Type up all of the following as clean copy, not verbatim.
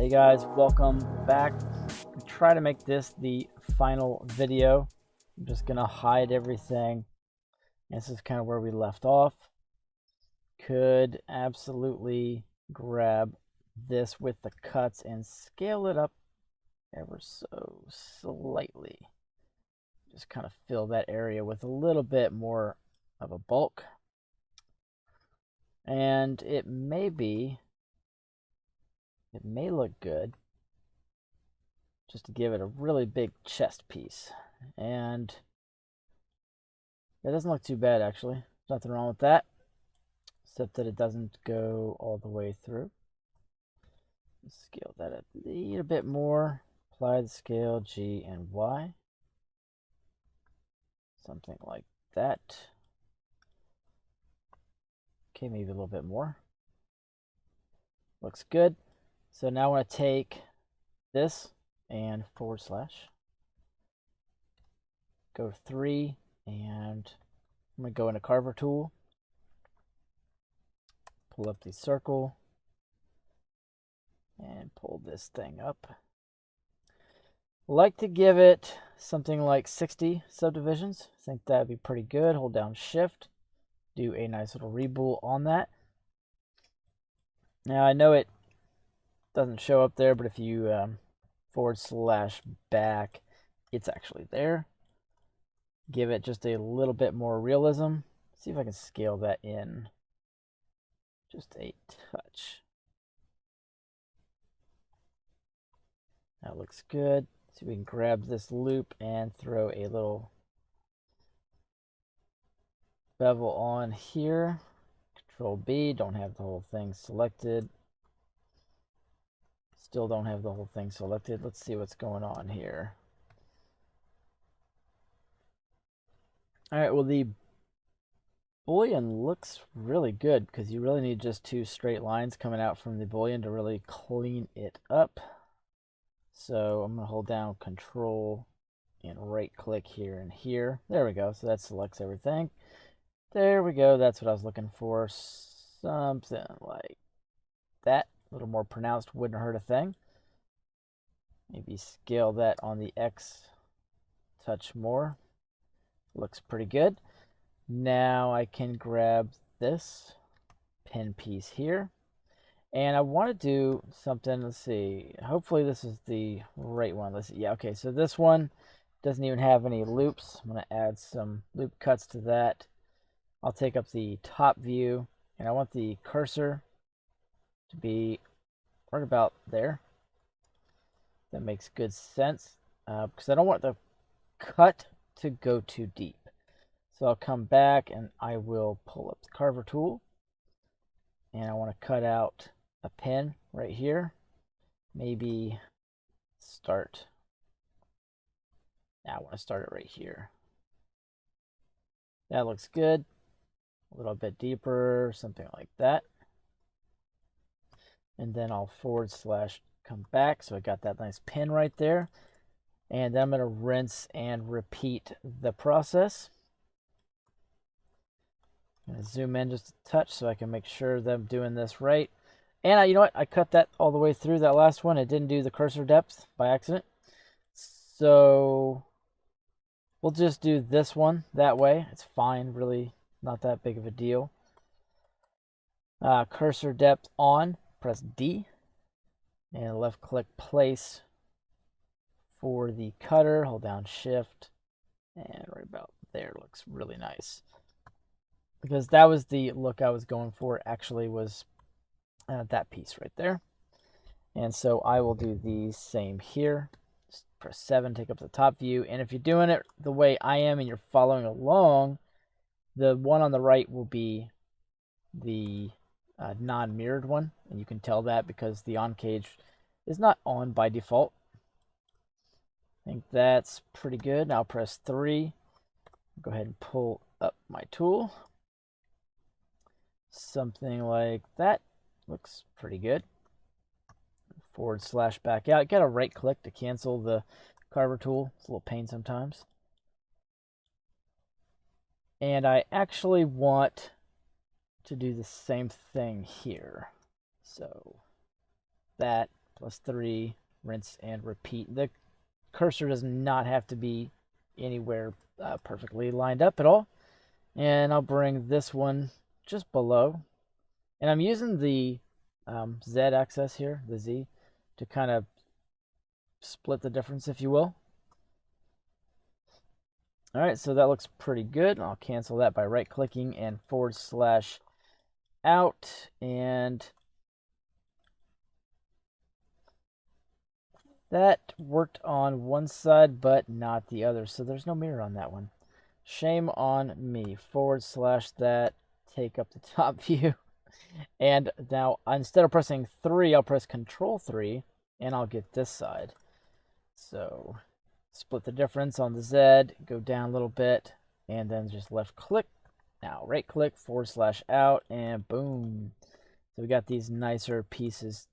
Hey guys, welcome back. I try to make this the final video. I'm just gonna hide everything. This is kind of where we left off. Could absolutely grab this with the cuts and scale it up ever so slightly. Just kind of fill that area with a little bit more of a bulk. And it may look good just to give it a really big chest piece. And that doesn't look too bad, actually. Nothing wrong with that, except that it doesn't go all the way through. Scale that a little bit more. Apply the scale G and Y. Something like that. Okay, maybe a little bit more. Looks good. So now I want to take this and / go 3, and I'm going to go into Carver tool, pull up the circle, and pull this thing up. Like to give it something like 60 subdivisions. I think that'd be pretty good. Hold down Shift, do a nice little reboot on that. Now I know it doesn't show up there, but if you / back, it's actually there. Give it just a little bit more realism. See if I can scale that in just a touch. That looks good. So we can grab this loop and throw a little bevel on here. Control B, don't have the whole thing selected. Still don't have the whole thing selected. Let's see what's going on here. All right, well, the bullion looks really good because you really need just 2 straight lines coming out from the bullion to really clean it up. So I'm going to hold down Control and right click here and here. There we go. So that selects everything. There we go. That's what I was looking for. Something like that. A little more pronounced, wouldn't hurt a thing. Maybe scale that on the X touch more. Looks pretty good. Now I can grab this pin piece here. And I want to do something, let's see, hopefully this is the right one. Let's see, yeah, okay, so this one doesn't even have any loops. I'm going to add some loop cuts to that. I'll take up the top view, and I want the cursor to be right about there. That makes good sense, because I don't want the cut to go too deep. So I'll come back and I will pull up the Carver tool, and I want to cut out a pin right here. Maybe start. Now I want to start it right here. That looks good. A little bit deeper, something like that. And then I'll / come back. So I got that nice pin right there. And then I'm going to rinse and repeat the process. I'm going to zoom in just a touch so I can make sure that I'm doing this right. And you know what? I cut that all the way through that last one. It didn't do the cursor depth by accident. So we'll just do this one that way. It's fine, really not that big of a deal. Cursor depth on, press D. And left click place for the cutter. Hold down Shift. And right about there looks really nice. Because that was the look I was going for, actually was that piece right there. And so I will do the same here. Just press 7, take up the top view. And if you're doing it the way I am and you're following along, the one on the right will be the non-mirrored one. And you can tell that because the on cage is not on by default. I think that's pretty good. Now press 3. Go ahead and pull up my tool. Something like that. Looks pretty good. / back out. You gotta right click to cancel the Carver tool. It's a little pain sometimes. And I actually want to do the same thing here. So that plus 3, rinse and repeat. The cursor does not have to be anywhere perfectly lined up at all. And I'll bring this one just below. And I'm using the Z axis here, the Z, to kind of split the difference, if you will. All right, so that looks pretty good. I'll cancel that by right-clicking and / out, and that worked on one side, but not the other, so there's no mirror on that one. Shame on me. / that, take up the top view, and now instead of pressing 3, I'll press Control 3, and I'll get this side. So split the difference on the Z, go down a little bit, and then just left click. Now right click, / out, and boom. So we got these nicer pieces.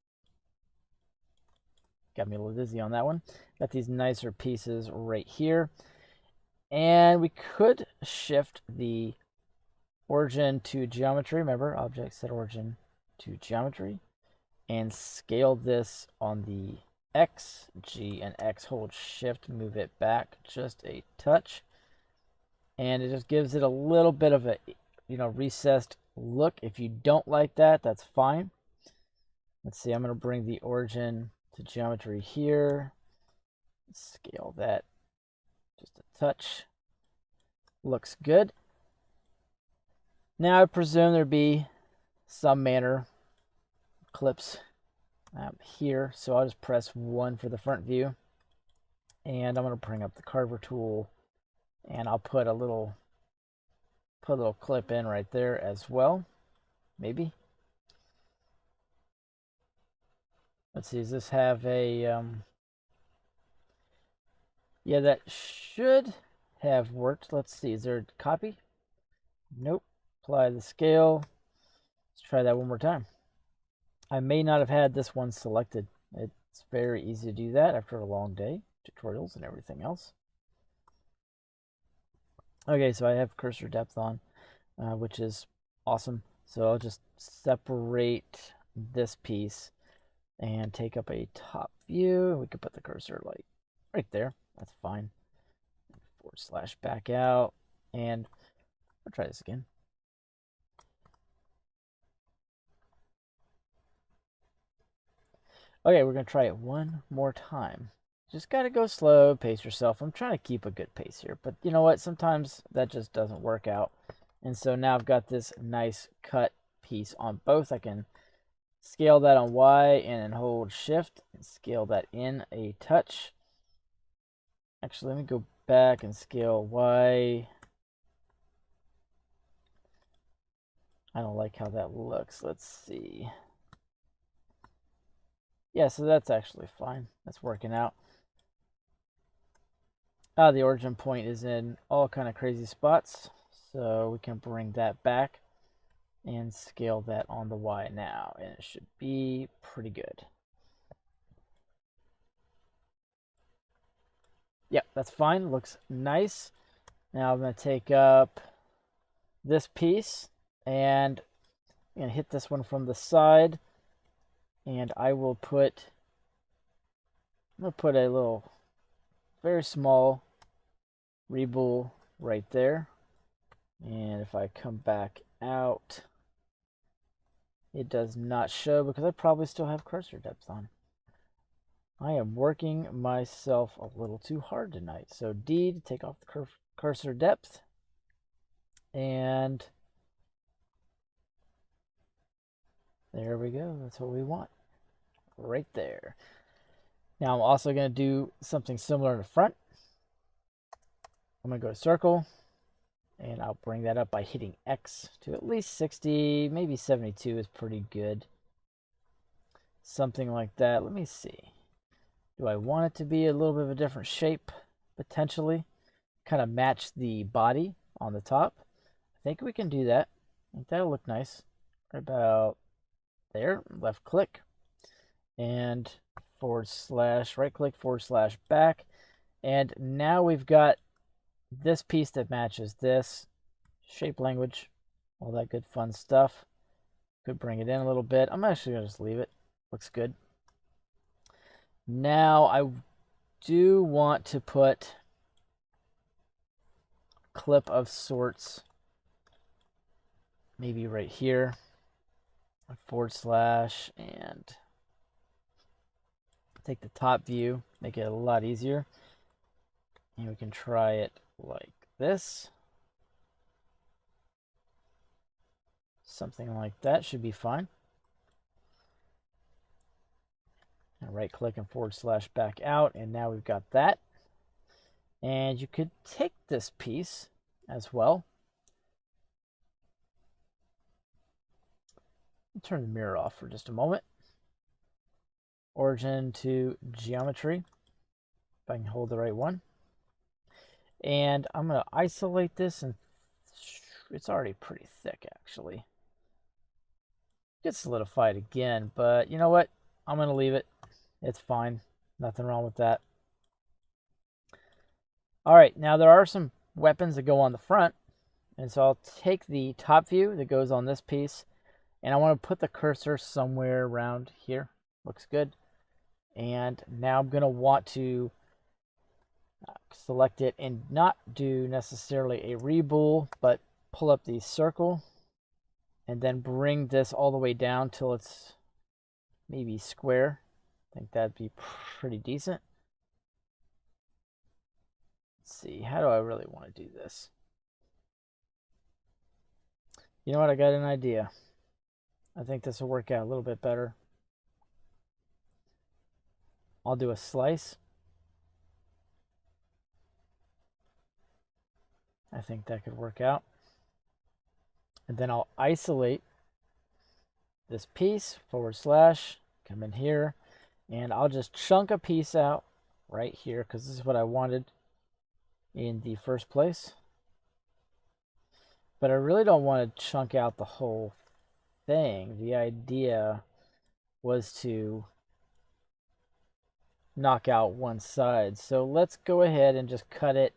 Got me a little dizzy on that one. Got these nicer pieces right here. And we could shift the origin to geometry. Remember, object set origin to geometry. And scale this on the X, G, and X. Hold shift, move it back just a touch. And it just gives it a little bit of a, recessed look. If you don't like that, that's fine. Let's see, I'm going to bring the origin to geometry here. Scale that just a touch. Looks good. Now I presume there'd be some manner clips here, so I'll just press 1 for the front view, and I'm going to bring up the carver tool, and I'll put a little clip in right there as well, maybe. Let's see, does this have a yeah, that should have worked. Let's see, is there a copy? Nope. Apply the scale. Let's try that one more time. I may not have had this one selected. It's very easy to do that after a long day, tutorials and everything else. Okay, so I have cursor depth on, which is awesome. So I'll just separate this piece and take up a top view. We could put the cursor like right there. That's fine. / back out, and I'll try this again. Okay, we're going to try it one more time. Just got to go slow, pace yourself. I'm trying to keep a good pace here, but you know what? Sometimes that just doesn't work out. And so now I've got this nice cut piece on both. I can scale that on Y and then hold shift and scale that in a touch. Actually, let me go back and scale Y. I don't like how that looks. Let's see. Yeah, so that's actually fine. That's working out. The origin point is in all kind of crazy spots, so we can bring that back and scale that on the Y now, and it should be pretty good. Yep, that's fine. Looks nice. Now I'm going to take up this piece, and I'm going to hit this one from the side, and I'm going to put a little, very small rebool right there. And if I come back out, it does not show because I probably still have cursor depth on. I am working myself a little too hard tonight. So D to take off the cursor depth. And there we go. That's what we want. Right there. Now I'm also going to do something similar in the front. I'm going to go to circle, and I'll bring that up by hitting X to at least 60, maybe 72 is pretty good. Something like that. Let me see. Do I want it to be a little bit of a different shape, potentially? Kind of match the body on the top. I think we can do that. I think that'll look nice. Right about there. Left click. And / right click / back. And now we've got this piece that matches this. Shape language. All that good fun stuff. Could bring it in a little bit. I'm actually going to just leave it. Looks good. Now I do want to put a clip of sorts, maybe right here, / and take the top view, make it a lot easier. And we can try it like this. Something like that should be fine. And right click and / back out, and now we've got that. And you could take this piece as well. I'll turn the mirror off for just a moment. Origin to geometry, if I can hold the right one. And I'm going to isolate this, and it's already pretty thick actually. Get solidified again, but you know what? I'm going to leave it. It's fine. Nothing wrong with that. All right, now there are some weapons that go on the front. And so I'll take the top view that goes on this piece, and I want to put the cursor somewhere around here. Looks good. And now I'm going to want to select it and not do necessarily a rebool, but pull up the circle and then bring this all the way down till it's maybe square. I think that'd be pretty decent. Let's see, how do I really want to do this? You know what, I got an idea. I think this will work out a little bit better. I'll do a slice. I think that could work out. And then I'll isolate this piece, / come in here, and I'll just chunk a piece out right here because this is what I wanted in the first place. But I really don't want to chunk out the whole thing. The idea was to knock out one side. So let's go ahead and just cut it.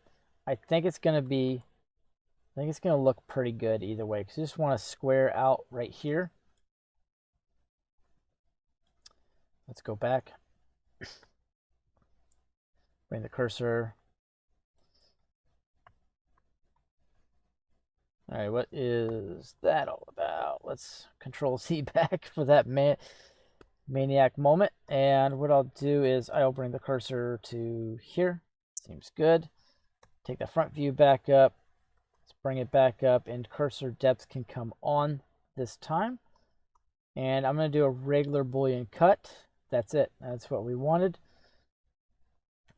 I think it's going to look pretty good either way, because you just want to square out right here. Let's go back. Bring the cursor. All right, what is that all about? Let's Control-C back for that maniac moment. And what I'll do is I'll bring the cursor to here. Seems good. Take the front view back up. Let's bring it back up, and cursor depth can come on this time. And I'm going to do a regular Boolean cut. That's it. That's what we wanted.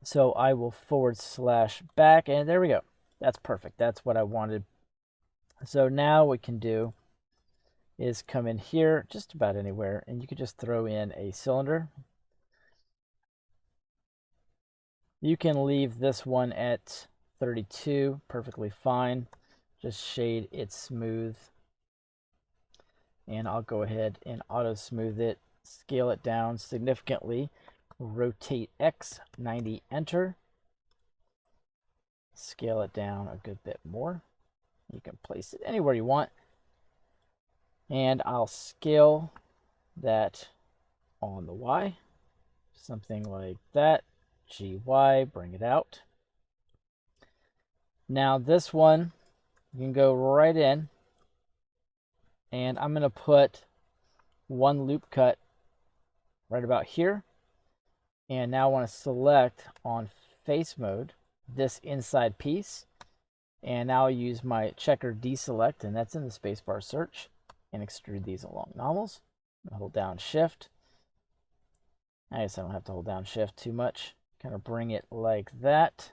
So I will / back, and there we go. That's perfect. That's what I wanted. So now what we can do is come in here just about anywhere, and you can just throw in a cylinder. You can leave this one at 32, perfectly fine. Just shade it smooth. And I'll go ahead and auto smooth it, scale it down significantly, rotate X, 90, enter. Scale it down a good bit more. You can place it anywhere you want. And I'll scale that on the Y, something like that. GY, bring it out. Now this one, you can go right in, and I'm going to put one loop cut right about here. And now I want to select on face mode this inside piece. And now I'll use my checker deselect, and that's in the spacebar search, and extrude these along normals. Hold down shift. I guess I don't have to hold down shift too much. Kind of bring it like that.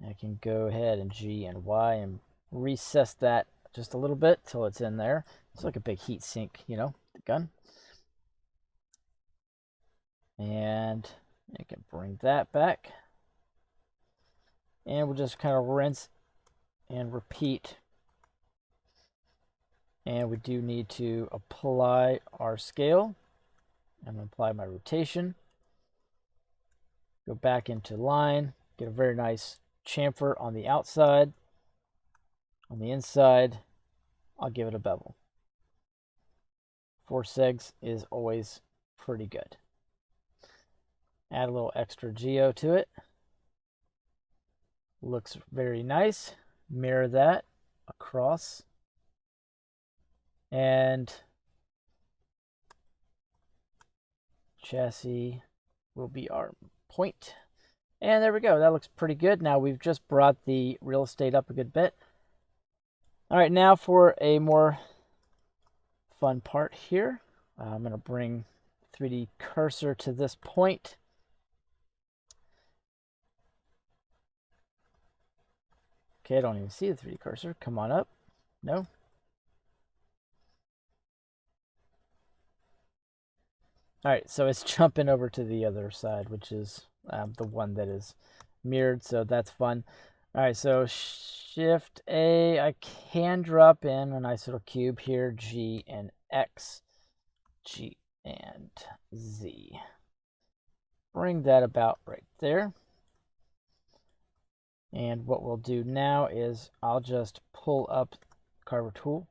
I can go ahead and G and Y and recess that just a little bit till it's in there. It's like a big heat sink, you know, the gun. And I can bring that back. And we'll just kind of rinse and repeat. And we do need to apply our scale. I'm going to apply my rotation. Go back into line. Get a very nice chamfer on the outside. On the inside, I'll give it a bevel. 4 segs is always pretty good. Add a little extra geo to it. Looks very nice. Mirror that across. And chassis will be our point. And there we go. That looks pretty good. Now we've just brought the real estate up a good bit. All right, now for a more fun part here. I'm going to bring 3D cursor to this point. Okay, I don't even see the 3D cursor. Come on up. No. All right, so it's jumping over to the other side, which is the one that is mirrored, so that's fun. All right, so Shift A, I can drop in a nice little cube here, G and X, G and Z. Bring that about right there. And what we'll do now is I'll just pull up Carver tool,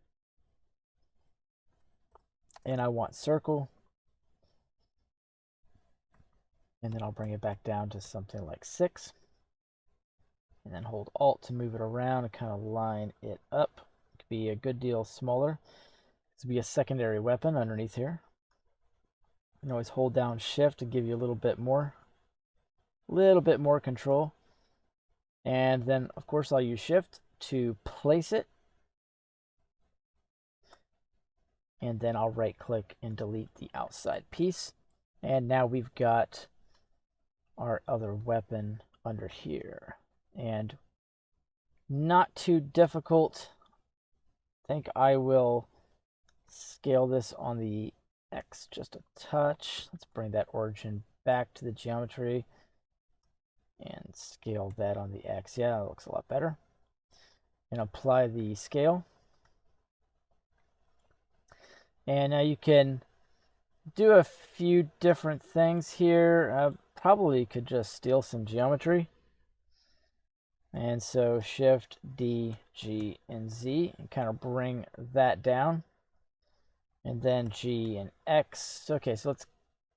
and I want circle. And then I'll bring it back down to something like 6. And then hold Alt to move it around and kind of line it up. It could be a good deal smaller. This would be a secondary weapon underneath here. You can always hold down Shift to give you a little bit more control. And then, of course, I'll use Shift to place it. And then I'll right-click and delete the outside piece. And now we've got our other weapon under here. And not too difficult. I think I will scale this on the X just a touch. Let's bring that origin back to the geometry and scale that on the X. Yeah, that looks a lot better. And apply the scale. And now you can do a few different things here. Probably could just steal some geometry. And so Shift, D, G, and Z, and kind of bring that down. And then G and X. Okay, so let's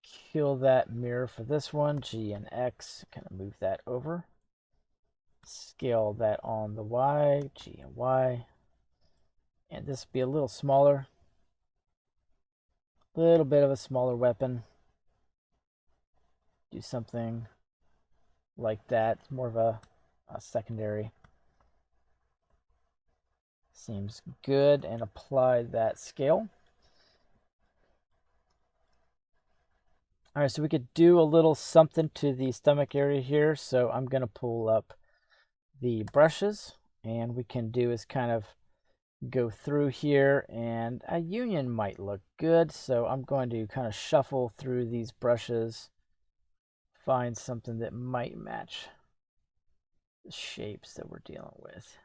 kill that mirror for this one. G and X, kind of move that over. Scale that on the Y, G and Y. And this will be a little smaller. A little bit of a smaller weapon. Do something like that. It's more of a secondary. Seems good. And apply that scale. All right, so we could do a little something to the stomach area here. So I'm going to pull up the brushes, and we can do is kind of go through here, and a union might look good. So I'm going to kind of shuffle through these brushes, find something that might match the shapes that we're dealing with.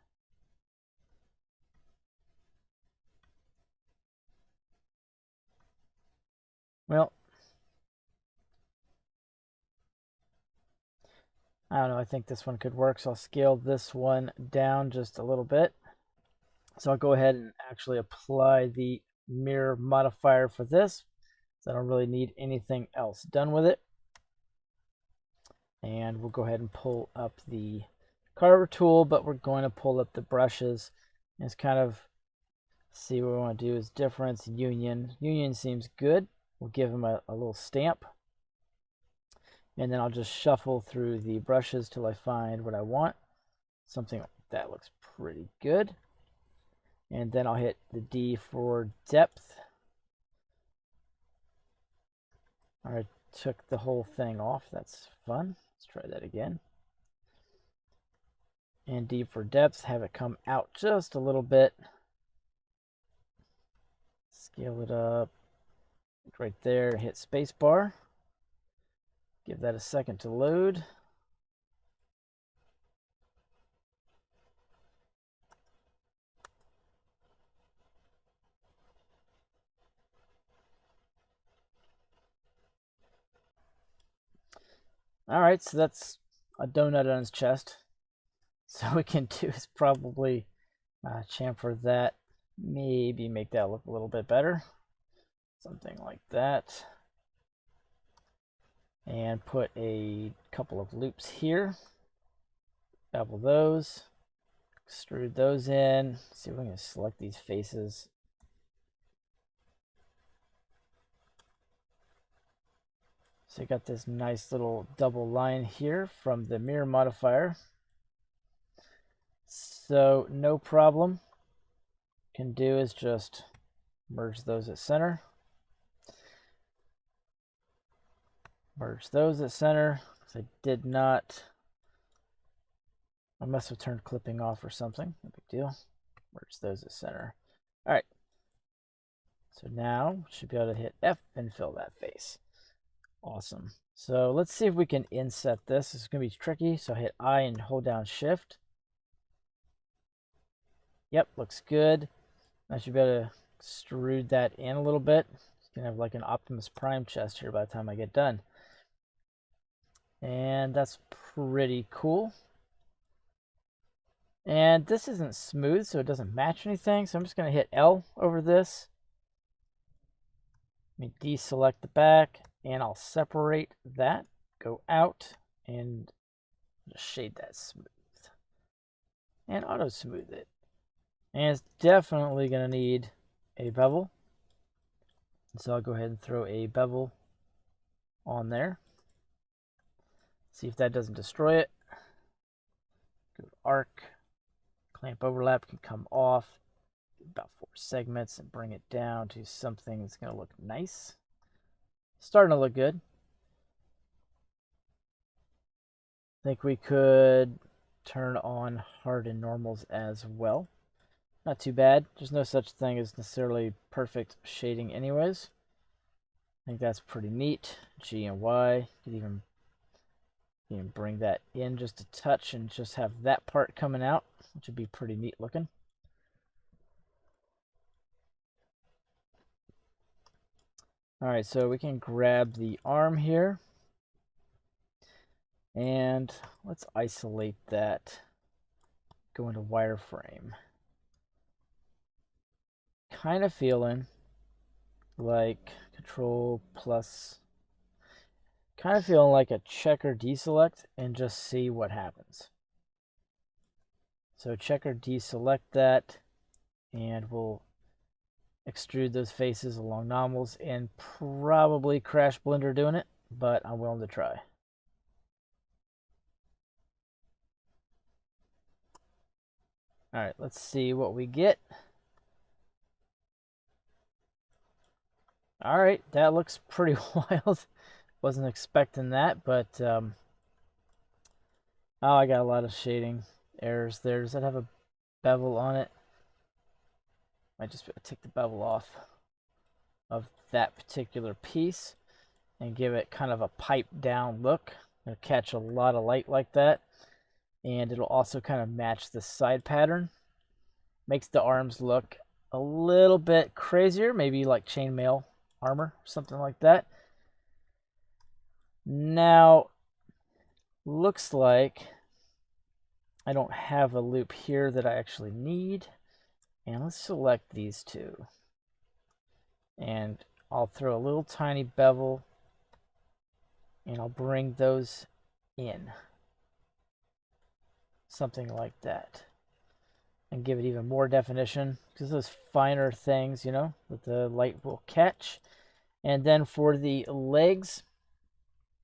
Well, I don't know, I think this one could work, so I'll scale this one down just a little bit. So I'll go ahead and actually apply the mirror modifier for this. So I don't really need anything else done with it. And we'll go ahead and pull up the Carver tool, but we're going to pull up the brushes. And it's kind of see what we want to do is difference, union. Union seems good. We'll give them a little stamp. And then I'll just shuffle through the brushes till I find what I want. Something that looks pretty good. And then I'll hit the D for depth. All right, took the whole thing off. That's fun. Let's try that again. And D for depth, have it come out just a little bit. Scale it up right there, hit spacebar. Give that a second to load. All right, so that's a donut on his chest. So what we can do is probably chamfer that, maybe make that look a little bit better. Something like that. And put a couple of loops here. Bevel those. Extrude those in. See if we can select these faces. So you got this nice little double line here from the mirror modifier. So no problem. Can do is just merge those at center. Merge those at center. I did not. I must have turned clipping off or something. No big deal. Merge those at center. All right. So now should be able to hit F and fill that face. Awesome. So let's see if we can inset this. This is going to be tricky. So hit I and hold down Shift. Yep, looks good. I should be able to extrude that in a little bit. It's going to have like an Optimus Prime chest here by the time I get done. And that's pretty cool. And this isn't smooth, so it doesn't match anything. So I'm just going to hit L over this. Let me deselect the back, and I'll separate that, go out, and just shade that smooth. And auto smooth it. And it's definitely going to need a bevel. So I'll go ahead and throw a bevel on there. See if that doesn't destroy it. Go to arc. Clamp overlap can come off. About 4 segments and bring it down to something that's going to look nice. Starting to look good. I think we could turn on harden normals as well. Not too bad. There's no such thing as necessarily perfect shading anyways. I think that's pretty neat. G and Y. You can even bring that in just a touch and just have that part coming out, which would be pretty neat looking. All right, so we can grab the arm here. And let's isolate that. Go into wireframe. Kind of feeling like Control plus. Kind of feeling like a checker deselect and just see what happens. So checker deselect that, and we'll extrude those faces along normals and probably crash Blender doing it, but I'm willing to try. All right, let's see what we get. All right, that looks pretty wild. Wasn't expecting that, but oh, I got a lot of shading errors there. Does that have a bevel on it? Might just take the bevel off of that particular piece and give it kind of a pipe down look. It'll catch a lot of light like that, and it'll also kind of match the side pattern. Makes the arms look a little bit crazier, maybe like chainmail armor, something like that. Now, looks like I don't have a loop here that I actually need. And let's select these two. And I'll throw a little tiny bevel and I'll bring those in. Something like that. And give it even more definition, because those finer things, you know, that the light will catch. And then for the legs,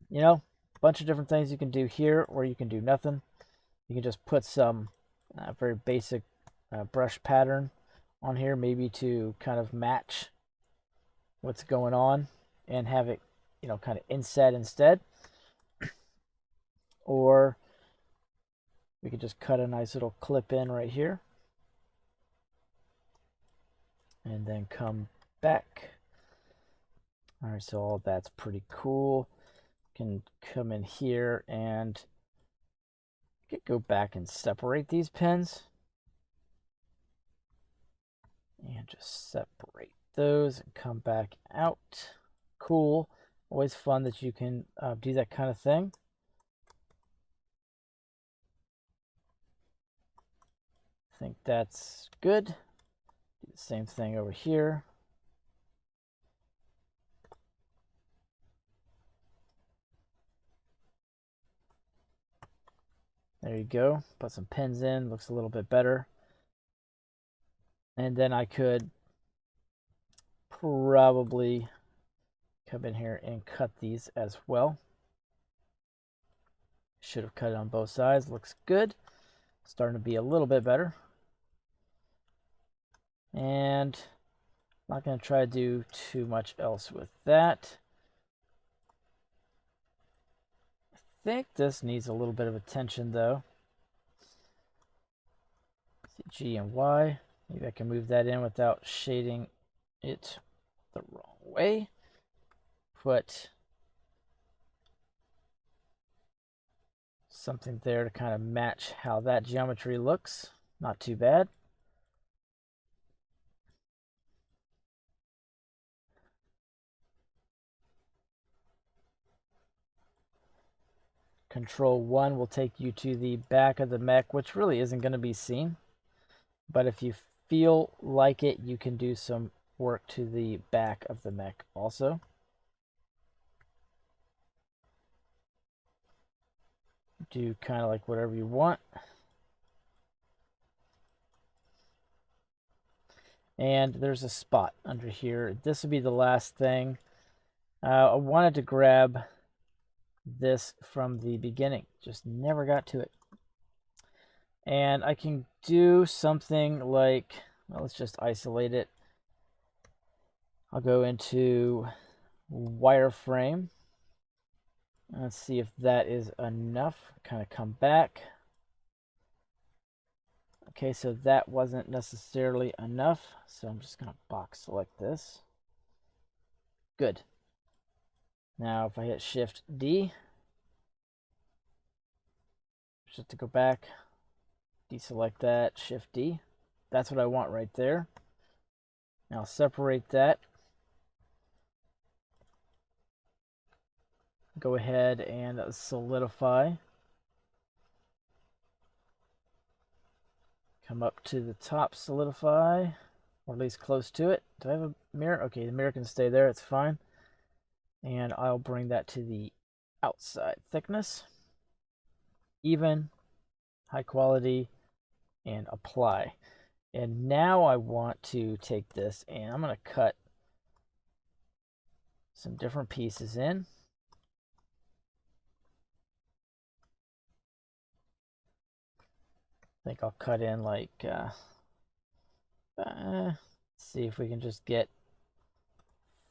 you know, a bunch of different things you can do here, or you can do nothing. You can just put some very basic brush pattern on here, maybe to kind of match what's going on and have it, you know, kind of inset instead. Or we could just cut a nice little clip in right here and then come back. All right, so all that's pretty cool. Can come in here and go back and separate these pins and just separate those and come back out. Cool. Always fun that you can do that kind of thing. I think that's good. Do the same thing over here. There you go. Put some pins in. Looks a little bit better. And then I could probably come in here and cut these as well. Should have cut it on both sides. Looks good. Starting to be a little bit better. And I'm not going to try to do too much else with that. I think this needs a little bit of attention though. See G and Y. Maybe I can move that in without shading it the wrong way. Put something there to kind of match how that geometry looks. Not too bad. Control 1 will take you to the back of the mech, which really isn't going to be seen. But if you feel like it, you can do some work to the back of the mech also. Do kind of like whatever you want. And there's a spot under here. This would be the last thing. I wanted to grab this from the beginning. Just never got to it. And I can do something like, well, let's just isolate it. I'll go into wireframe. Let's see if that is enough. Kind of come back. Okay, so that wasn't necessarily enough. So I'm just going to box select this. Good. Now if I hit Shift D, just to go back, deselect that, Shift D. That's what I want right there. Now separate that. Go ahead and solidify. Come up to the top, solidify, or at least close to it. Do I have a mirror? Okay, the mirror can stay there, it's fine. And I'll bring that to the outside thickness. Even, high quality, and apply. And now I want to take this and I'm going to cut some different pieces in. I think I'll cut in like, let's see if we can just get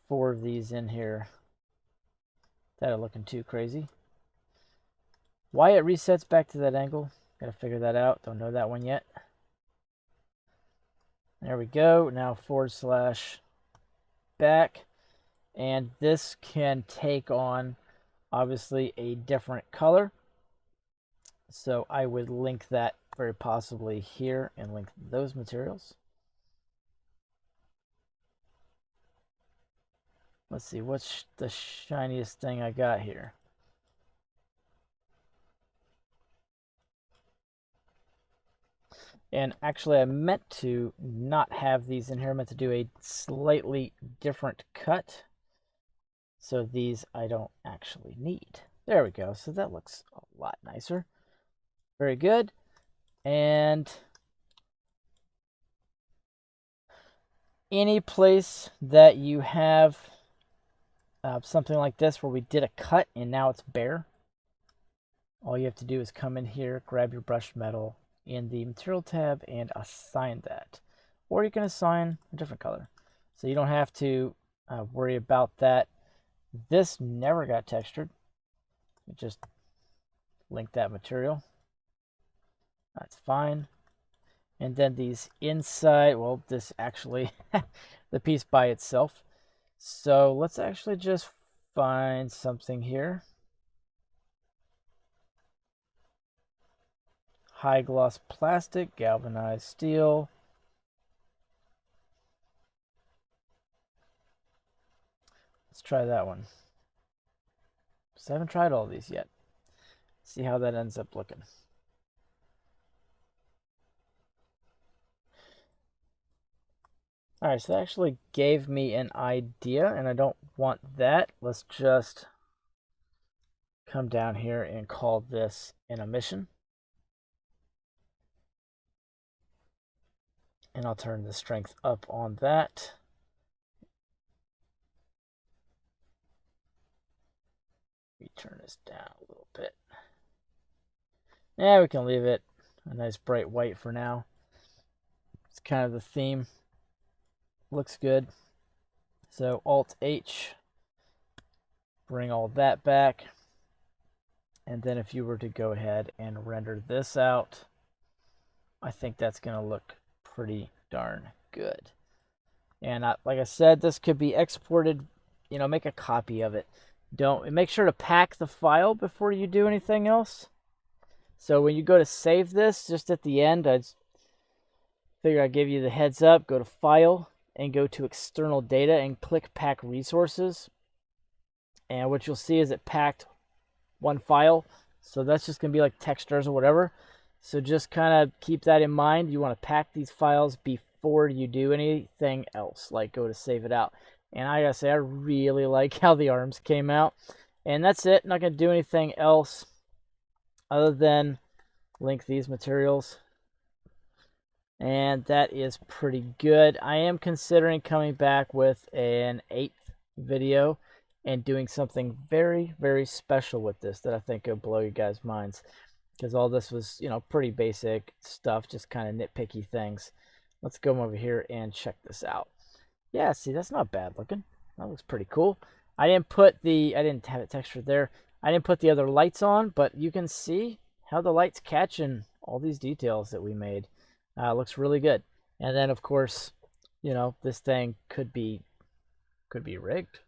4 of these in here that are looking too crazy. Why it resets back to that angle, gotta figure that out. Don't know that one yet. There we go. Now / back. And this can take on, obviously, a different color. So I would link that very possibly here and link those materials. Let's see, what's the shiniest thing I got here? And actually, I meant to not have these in here. I meant to do a slightly different cut. So these I don't actually need. There we go. So that looks a lot nicer. Very good. And any place that you have something like this where we did a cut and now it's bare, all you have to do is come in here, grab your brushed metal in the material tab and assign that. Or you can assign a different color. So you don't have to worry about that. This never got textured. You just link that material. That's fine. And then these inside, well, this actually, the piece by itself. So let's actually just find something here. High gloss plastic, galvanized steel. Let's try that one. So I haven't tried all these yet. See how that ends up looking. All right, so that actually gave me an idea, and I don't want that. Let's just come down here and call this an emission. And I'll turn the strength up on that. We turn this down a little bit. Yeah, we can leave it a nice bright white for now. It's kind of the theme. Looks good. So Alt-H, bring all that back. And then if you were to go ahead and render this out, I think that's going to look pretty darn good. And like I said, this could be exported, make a copy of it. Make sure to pack the file before you do anything else. So when you go to save this, just at the end, I figure I'd give you the heads up. Go to File and go to External Data and click Pack Resources. And what you'll see is it packed one file. So that's just going to be like textures or whatever. So just kind of keep that in mind. You want to pack these files before you do anything else, like go to save it out. And I gotta say, I really like how the arms came out. And that's it. Not going to do anything else other than link these materials. And that is pretty good. I am considering coming back with an 8th video and doing something very, very special with this that I think will blow you guys' minds. Because all this was, pretty basic stuff, just kind of nitpicky things. Let's go over here and check this out. Yeah, see, that's not bad looking. That looks pretty cool. I didn't have it textured there. I didn't put the other lights on, but you can see how the lights catching all these details that we made. Looks really good. And then, of course, this thing could be rigged.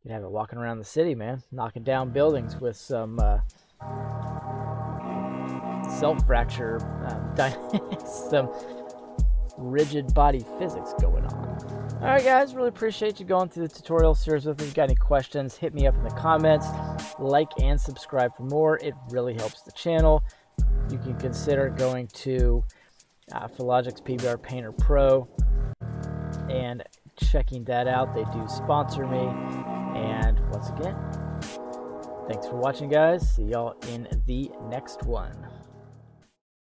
You have it walking around the city, man, knocking down buildings with some self-fracture, some rigid body physics going on. All right, guys, really appreciate you going through the tutorial series with me. If you got any questions, hit me up in the comments. Like and subscribe for more. It really helps the channel. You can consider going to Philogix PBR Painter Pro and checking that out. They do sponsor me. And once again, thanks for watching, guys. See y'all in the next one.